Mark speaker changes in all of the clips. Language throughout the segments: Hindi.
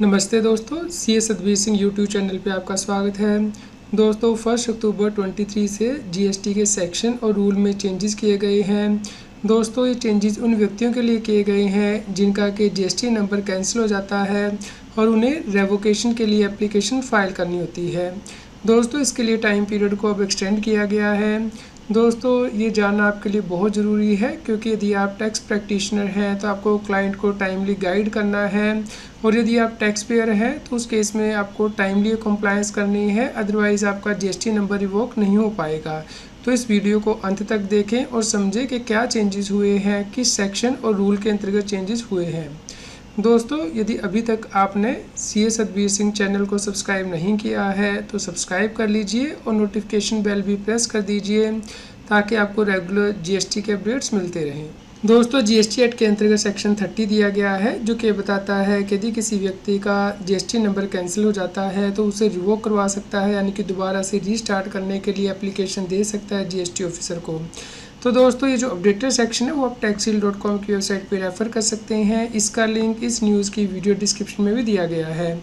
Speaker 1: नमस्ते दोस्तों, C S Satbir Singh YouTube channel पे आपका स्वागत है। दोस्तों 1 अक्टूबर 23 से जीएसटी के सेक्शन और रूल में चेंजेस किए गए हैं। दोस्तों ये चेंजेस उन व्यक्तियों के लिए किए गए हैं जिनका कि जीएसटी नंबर कैंसिल हो जाता है और उन्हें रेवोकेशन के लिए एप्लीकेशन फ़ाइल करनी होती है। दोस्तों इसके लिए टाइम पीरियड को अब एक्सटेंड किया गया है। दोस्तों ये जानना आपके लिए बहुत ज़रूरी है क्योंकि यदि आप टैक्स प्रैक्टिशनर हैं तो आपको क्लाइंट को टाइमली गाइड करना है और यदि आप टैक्स पेयर हैं तो उस केस में आपको टाइमली कंप्लायंस करनी है, अदरवाइज़ आपका जीएसटी नंबर रिवोक नहीं हो पाएगा। तो इस वीडियो को अंत तक देखें और समझें कि क्या चेंजेस हुए हैं, किस सेक्शन और रूल के अंतर्गत चेंजेस हुए हैं। दोस्तों यदि अभी तक आपने C S Satbir Singh channel को सब्सक्राइब नहीं किया है तो सब्सक्राइब कर लीजिए और नोटिफिकेशन बेल भी प्रेस कर दीजिए ताकि आपको रेगुलर जीएसटी के अपडेट्स मिलते रहें। दोस्तों जीएसटी एक्ट के अंतर्गत सेक्शन 30 दिया गया है जो कि बताता है कि यदि किसी व्यक्ति का जीएसटी नंबर कैंसिल हो जाता है तो उसे रिवोक करवा सकता है, यानी कि दोबारा से रीस्टार्ट करने के लिए एप्लीकेशन दे सकता है जीएसटी ऑफिसर को। तो दोस्तों ये जो अपडेटेड सेक्शन है वो आप taxil.com की वेबसाइट पे रेफ़र कर सकते हैं। इसका लिंक इस न्यूज़ की वीडियो डिस्क्रिप्शन में भी दिया गया है।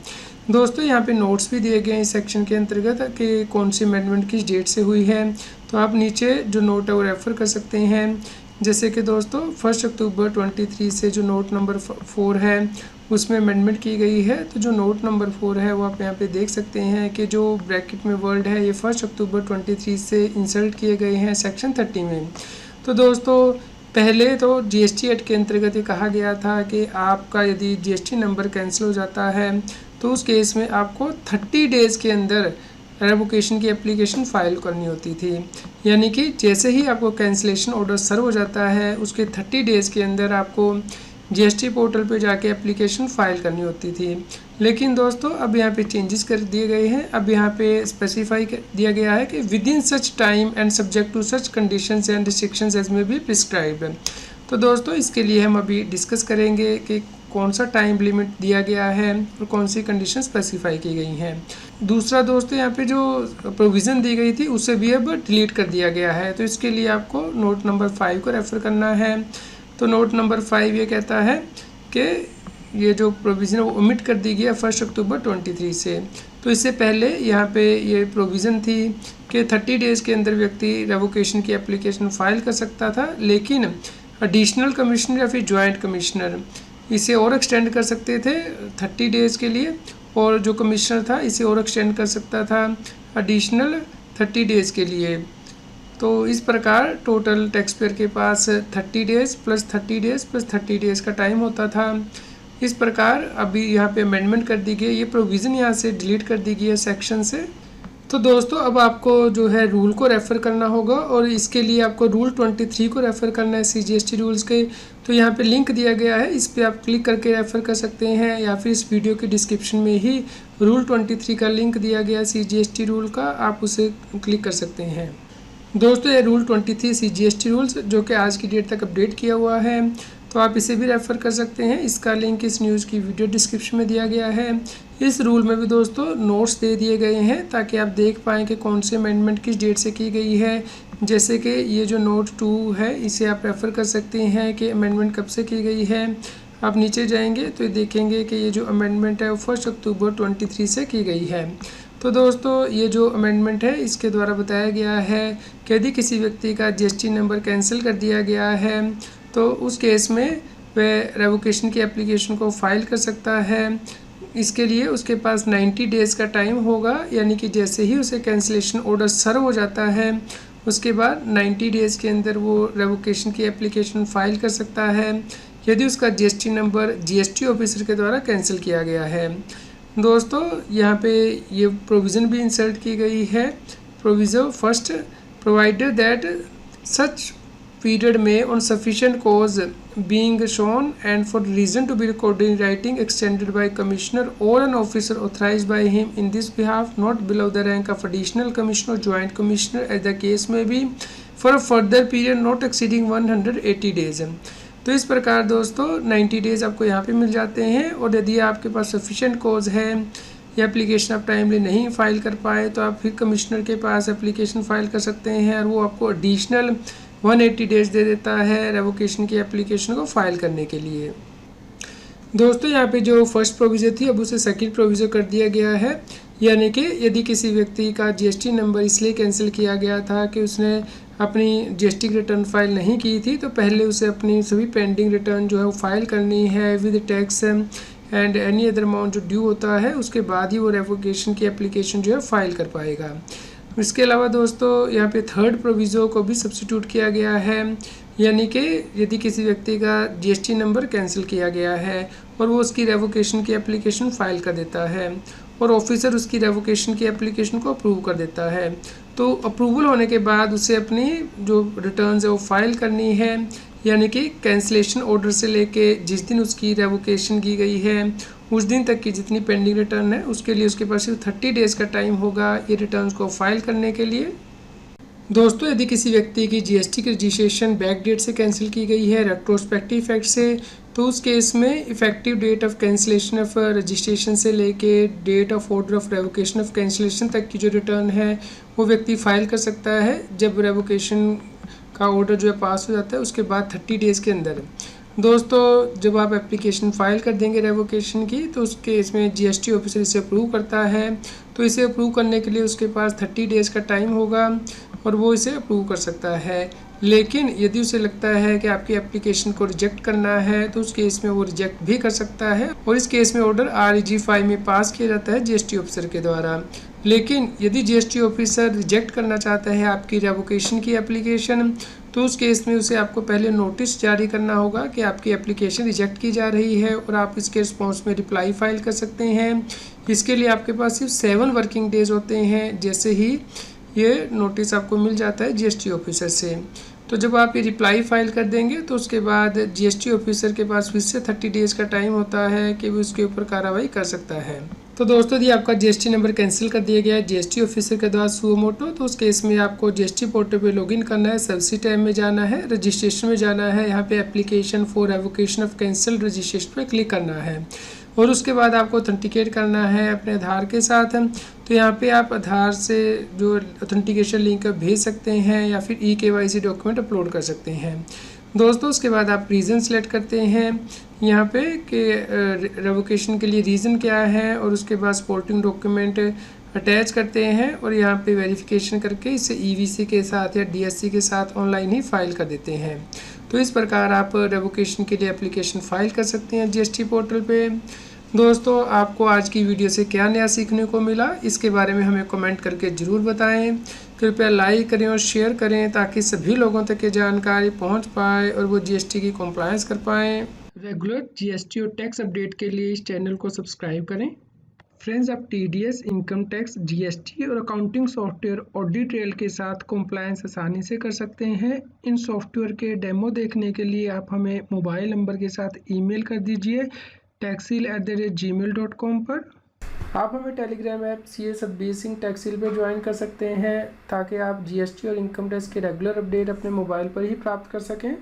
Speaker 1: दोस्तों यहाँ पे नोट्स भी दिए गए हैं इस सेक्शन के अंतर्गत कि कौन सी अमेंडमेंट किस डेट से हुई है, तो आप नीचे जो नोट है वो रेफ़र कर सकते हैं। जैसे कि दोस्तों 1 अक्टूबर 23 से जो नोट नंबर 4 है उसमें अमेंडमेंट की गई है। तो जो नोट नंबर 4 है वो आप यहाँ पे देख सकते हैं कि जो ब्रैकेट में वर्ड है ये 1 अक्टूबर 23 से इंसर्ट किए गए हैं सेक्शन 30 में। तो दोस्तों पहले तो जीएसटी एक्ट के अंतर्गत ये कहा गया था कि आपका यदि जीएसटी नंबर कैंसिल हो जाता है तो उस केस में आपको 30 डेज़ के अंदर रेवोकेशन की एप्लीकेशन फ़ाइल करनी होती थी, यानी कि जैसे ही आपको कैंसिलेशन ऑर्डर सर्व हो जाता है उसके 30 डेज़ के अंदर आपको जीएसटी पोर्टल पे जाके एप्लीकेशन फ़ाइल करनी होती थी। लेकिन दोस्तों अब यहाँ पे चेंजेस कर दिए गए हैं। अब यहाँ पे स्पेसिफाई दिया गया है कि within such time and subject to such conditions and restrictions as may be prescribed. तो दोस्तों इसके लिए हम अभी डिस्कस करेंगे कि कौन सा टाइम लिमिट दिया गया है और कौन सी कंडीशन स्पेसिफाई की गई हैं। दूसरा दोस्तों यहाँ पे जो प्रोविज़न दी गई थी उसे भी अब डिलीट कर दिया गया है। तो इसके लिए आपको नोट नंबर 5 को रेफ़र करना है। तो नोट नंबर 5 ये कहता है कि ये जो प्रोविज़न वो ओमिट कर दी गया 1 अक्टूबर 23 से। तो इससे पहले यहाँ पे ये प्रोविज़न थी कि 30 डेज़ के अंदर व्यक्ति रेवोकेशन की एप्लीकेशन फ़ाइल कर सकता था, लेकिन एडिशनल कमिश्नर या फिर जॉइंट कमिश्नर इसे और एक्सटेंड कर सकते थे 30 डेज़ के लिए, और जो कमिश्नर था इसे और एक्सटेंड कर सकता था एडिशनल 30 डेज़ के लिए। तो इस प्रकार टोटल टैक्स पेयर के पास 30 days plus 30 days plus 30 days का टाइम होता था। इस प्रकार अभी यहाँ पे अमेंडमेंट कर दी गई, ये प्रोविज़न यहाँ से डिलीट कर दी गई है सेक्शन से। तो दोस्तों अब आपको जो है रूल को रेफ़र करना होगा और इसके लिए आपको रूल 23 को रेफ़र करना है सीजीएसटी रूल्स के। तो यहाँ पे लिंक दिया गया है, इस पर आप क्लिक करके रेफ़र कर सकते हैं, या फिर इस वीडियो के डिस्क्रिप्शन में ही रूल 23 का लिंक दिया गया है सीजीएसटी रूल का, आप उसे क्लिक कर सकते हैं। दोस्तों ये रूल 23 सीजीएसटी रूल्स जो कि आज की डेट तक अपडेट किया हुआ है, तो आप इसे भी रेफ़र कर सकते हैं। इसका लिंक इस न्यूज़ की वीडियो डिस्क्रिप्शन में दिया गया है। इस रूल में भी दोस्तों नोट्स दे दिए गए हैं ताकि आप देख पाएँ कि कौन सी अमेंडमेंट किस डेट से की गई है। जैसे कि ये जो नोट 2 है इसे आप रेफ़र कर सकते हैं कि अमेंडमेंट कब से की गई है। आप नीचे जाएंगे तो ये देखेंगे कि ये जो अमेंडमेंट है वो 1 अक्टूबर 23 से की गई है। तो दोस्तों ये जो अमेंडमेंट है इसके द्वारा बताया गया है कि यदि किसी व्यक्ति का जीएसटी नंबर कैंसिल कर दिया गया है तो उस केस में वह रेवोकेशन की एप्लीकेशन को फ़ाइल कर सकता है। इसके लिए उसके पास 90 डेज़ का टाइम होगा, यानी कि जैसे ही उसे कैंसिलेशन ऑर्डर सर्व हो जाता है उसके बाद 90 डेज़ के अंदर वो रेवोकेशन की एप्लीकेशन फ़ाइल कर सकता है यदि उसका जीएसटी नंबर जीएसटी ऑफिसर के द्वारा कैंसिल किया गया है। दोस्तों यहाँ पे ये प्रोविज़न भी इंसर्ट की गई है। Provision first provided that such period may on sufficient cause being shown and for reason to be recorded in writing extended by commissioner or an officer authorized by him in this behalf not below the rank of additional commissioner or joint commissioner as the case may be for a further period not exceeding 180 days। तो इस प्रकार दोस्तों 90 डेज़ आपको यहाँ पे मिल जाते हैं, और यदि आपके पास सफिशेंट कॉज है या एप्लीकेशन आप टाइमली नहीं फ़ाइल कर पाए तो आप फिर कमिश्नर के पास एप्लीकेशन फ़ाइल कर सकते हैं और वो आपको एडिशनल 180 डेज़ दे देता है रेवोकेशन की एप्लीकेशन को फ़ाइल करने के लिए। दोस्तों यहाँ पे जो फर्स्ट प्रोविज़न थी अब उसे सेकंड प्रोविज़न कर दिया गया है, यानी कि यदि किसी व्यक्ति का जीएसटी नंबर इसलिए कैंसिल किया गया था कि उसने अपनी जीएसटी की रिटर्न फाइल नहीं की थी, तो पहले उसे अपनी सभी पेंडिंग रिटर्न जो है वो फाइल करनी है with tax and any other amount जो ड्यू होता है, उसके बाद ही वो रेवोकेशन की एप्लीकेशन जो है फाइल कर पाएगा। इसके अलावा दोस्तों यहाँ पे थर्ड प्रोविज़ो को भी सब्स्टिट्यूट किया गया है, यानी कि यदि किसी व्यक्ति का जीएसटी नंबर कैंसिल किया गया है और वो उसकी रेवोकेशन की एप्लीकेशन फाइल कर देता है और ऑफिसर उसकी रेवोकेशन की एप्लीकेशन को अप्रूव कर देता है, तो अप्रूवल होने के बाद उसे अपनी जो रिटर्न्स है वो फाइल करनी है, यानी कि कैंसिलेशन ऑर्डर से लेके जिस दिन उसकी रेवोकेशन की गई है उस दिन तक की जितनी पेंडिंग रिटर्न है उसके लिए उसके पास सिर्फ 30 डेज़ का टाइम होगा ये रिटर्न्स को फाइल करने के लिए। दोस्तों यदि किसी व्यक्ति की जीएसटी की रजिस्ट्रेशन बैक डेट से कैंसिल की गई है रेट्रोस्पेक्टिव इफेक्ट से, तो उस केस में effective date of cancellation of registration से लेके date of order of revocation of cancellation तक की जो रिटर्न है वो व्यक्ति फाइल कर सकता है जब रेवोकेशन का ऑर्डर जो है पास हो जाता है उसके बाद 30 डेज़ के अंदर। दोस्तों जब आप एप्लीकेशन फ़ाइल कर देंगे रेवोकेशन की तो उस केस में जीएसटी ऑफिसर इसे अप्रूव करता है, तो इसे अप्रूव करने के लिए उसके पास 30 डेज़ का टाइम होगा और वो इसे अप्रूव कर सकता है। लेकिन यदि उसे लगता है कि आपकी एप्लीकेशन को रिजेक्ट करना है तो उस केस में वो रिजेक्ट भी कर सकता है और इस केस में ऑर्डर REG5 में पास किया जाता है जीएसटी ऑफिसर के द्वारा। लेकिन यदि जीएसटी ऑफिसर रिजेक्ट करना चाहता है आपकी रेवोकेशन की एप्लीकेशन, तो उस केस में उसे आपको पहले नोटिस जारी करना होगा कि आपकी एप्लीकेशन रिजेक्ट की जा रही है और आप इसके रिस्पॉन्स में रिप्लाई फाइल कर सकते हैं। इसके लिए आपके पास सिर्फ 7 वर्किंग डेज होते हैं जैसे ही ये नोटिस आपको मिल जाता है जीएसटी ऑफिसर से। तो जब आप ये रिप्लाई फाइल कर देंगे तो उसके बाद जीएसटी ऑफिसर के पास फिर से 30 डेज़ का टाइम होता है कि वो उसके ऊपर कार्रवाई कर सकता है। तो दोस्तों यदि आपका जीएसटी नंबर कैंसिल कर दिया गया है जीएसटी ऑफिसर के द्वारा सुओ मोटो, तो उस केस में आपको जीएसटी पोर्टल पे लॉगिन करना है, सबसी टैब में जाना है, रजिस्ट्रेशन में जाना है, यहाँ पे application for revocation of cancel registration पे क्लिक करना है और उसके बाद आपको ऑथेंटिकेट करना है अपने आधार के साथ। तो यहाँ पे आप आधार से जो ऑथेंटिकेशन लिंक भेज सकते हैं या फिर eKYC डॉक्यूमेंट अपलोड कर सकते हैं। दोस्तों उसके बाद आप रीज़न सेलेक्ट करते हैं यहाँ पे कि रेवोकेशन के लिए रीज़न क्या है और उसके बाद सपोर्टिंग डॉक्यूमेंट अटैच करते हैं और यहाँ पे वेरिफिकेशन करके इसे EVC के साथ या DSC के साथ ऑनलाइन ही फाइल कर देते हैं। तो इस प्रकार आप रेवोकेशन के लिए एप्लीकेशन फ़ाइल कर सकते हैं जीएसटी पोर्टल पे। दोस्तों आपको आज की वीडियो से क्या नया सीखने को मिला इसके बारे में हमें कमेंट करके ज़रूर बताएं। कृपया लाइक करें और शेयर करें ताकि सभी लोगों तक ये जानकारी पहुंच पाए और वो जीएसटी की कंप्लायंस कर पाएँ। रेगुलर जीएसटी और टैक्स अपडेट के लिए इस चैनल को सब्सक्राइब करें। फ्रेंड्स, आप TDS, इनकम टैक्स, जीएसटी और अकाउंटिंग सॉफ्टवेयर ऑडिट ट्रेल के साथ कंप्लायंस आसानी से कर सकते हैं। इन सॉफ्टवेयर के डेमो देखने के लिए आप हमें मोबाइल नंबर के साथ ईमेल कर दीजिए taxil@gmail.com पर। आप हमें टेलीग्राम ऐप CS सर्विसिंग टैक्सिल पर ज्वाइन कर सकते हैं ताकि आप जीएसटी और इनकम टैक्स के रेगुलर अपडेट अपने मोबाइल पर ही प्राप्त कर सकें।